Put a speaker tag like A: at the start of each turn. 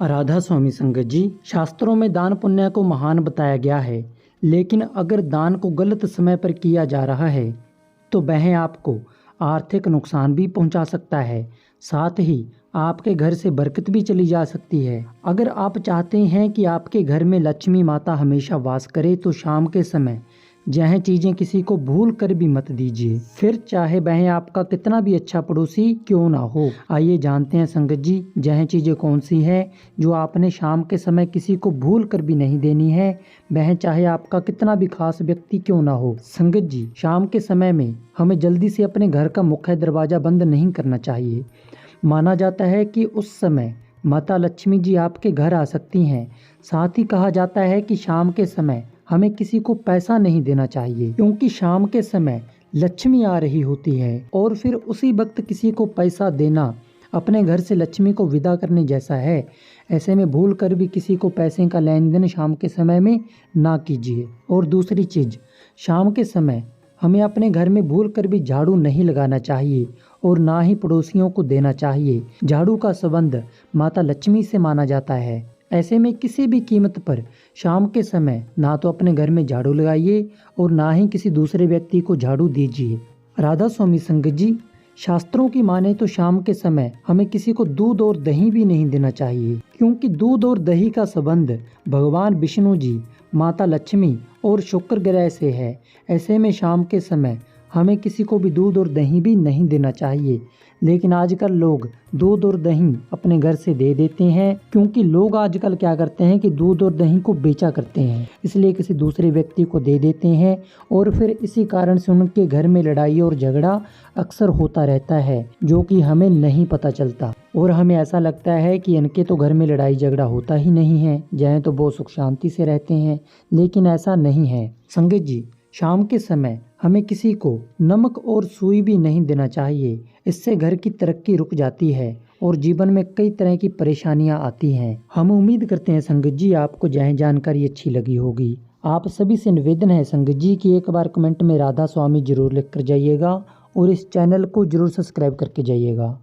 A: राधा स्वामी संगत जी, शास्त्रों में दान पुण्य को महान बताया गया है, लेकिन अगर दान को गलत समय पर किया जा रहा है तो वह आपको आर्थिक नुकसान भी पहुंचा सकता है। साथ ही आपके घर से बरकत भी चली जा सकती है। अगर आप चाहते हैं कि आपके घर में लक्ष्मी माता हमेशा वास करे तो शाम के समय यह चीज़ें किसी को भूल कर भी मत दीजिए, फिर चाहे वह आपका कितना भी अच्छा पड़ोसी क्यों ना हो। आइए जानते हैं संगत जी, यह चीज़ें कौन सी है जो आपने शाम के समय किसी को भूल कर भी नहीं देनी है, वह चाहे आपका कितना भी खास व्यक्ति क्यों ना हो। संगत जी, शाम के समय में हमें जल्दी से अपने घर का मुख्य दरवाज़ा बंद नहीं करना चाहिए। माना जाता है कि उस समय माता लक्ष्मी जी आपके घर आ सकती हैं। साथ ही कहा जाता है कि शाम के समय हमें किसी को पैसा नहीं देना चाहिए, क्योंकि शाम के समय लक्ष्मी आ रही होती है और फिर उसी वक्त किसी को पैसा देना अपने घर से लक्ष्मी को विदा करने जैसा है। ऐसे में भूल कर भी किसी को पैसे का लेन देन शाम के समय में ना कीजिए। और दूसरी चीज़, शाम के समय हमें अपने घर में भूल कर भी झाड़ू नहीं लगाना चाहिए और ना ही पड़ोसियों को देना चाहिए। झाड़ू का संबंध माता लक्ष्मी से माना जाता है। ऐसे में किसी भी कीमत पर शाम के समय ना तो अपने घर में झाड़ू लगाइए और ना ही किसी दूसरे व्यक्ति को झाड़ू दीजिए। राधा स्वामी संगत जी, शास्त्रों की माने तो शाम के समय हमें किसी को दूध और दही भी नहीं देना चाहिए, क्योंकि दूध और दही का संबंध भगवान विष्णु जी, माता लक्ष्मी और शुक्र ग्रह से है। ऐसे में शाम के समय हमें किसी को भी दूध और दही भी नहीं देना चाहिए। लेकिन आजकल लोग दूध और दही अपने घर से दे देते हैं, क्योंकि लोग आजकल क्या करते हैं कि दूध और दही को बेचा करते हैं, इसलिए किसी दूसरे व्यक्ति को दे देते हैं और फिर इसी कारण से उनके घर में लड़ाई और झगड़ा अक्सर होता रहता है, जो कि हमें नहीं पता चलता और हमें ऐसा लगता है कि इनके तो घर में लड़ाई झगड़ा होता ही नहीं है, जहाँ तो बहुत सुख शांति से रहते हैं। लेकिन ऐसा नहीं है संगत जी। शाम के समय हमें किसी को नमक और सुई भी नहीं देना चाहिए। इससे घर की तरक्की रुक जाती है और जीवन में कई तरह की परेशानियां आती हैं। हम उम्मीद करते हैं संगत जी आपको यह जानकारी अच्छी लगी होगी। आप सभी से निवेदन है संगत जी कि एक बार कमेंट में राधा स्वामी जरूर लिख कर जाइएगा और इस चैनल को जरूर सब्सक्राइब करके जाइएगा।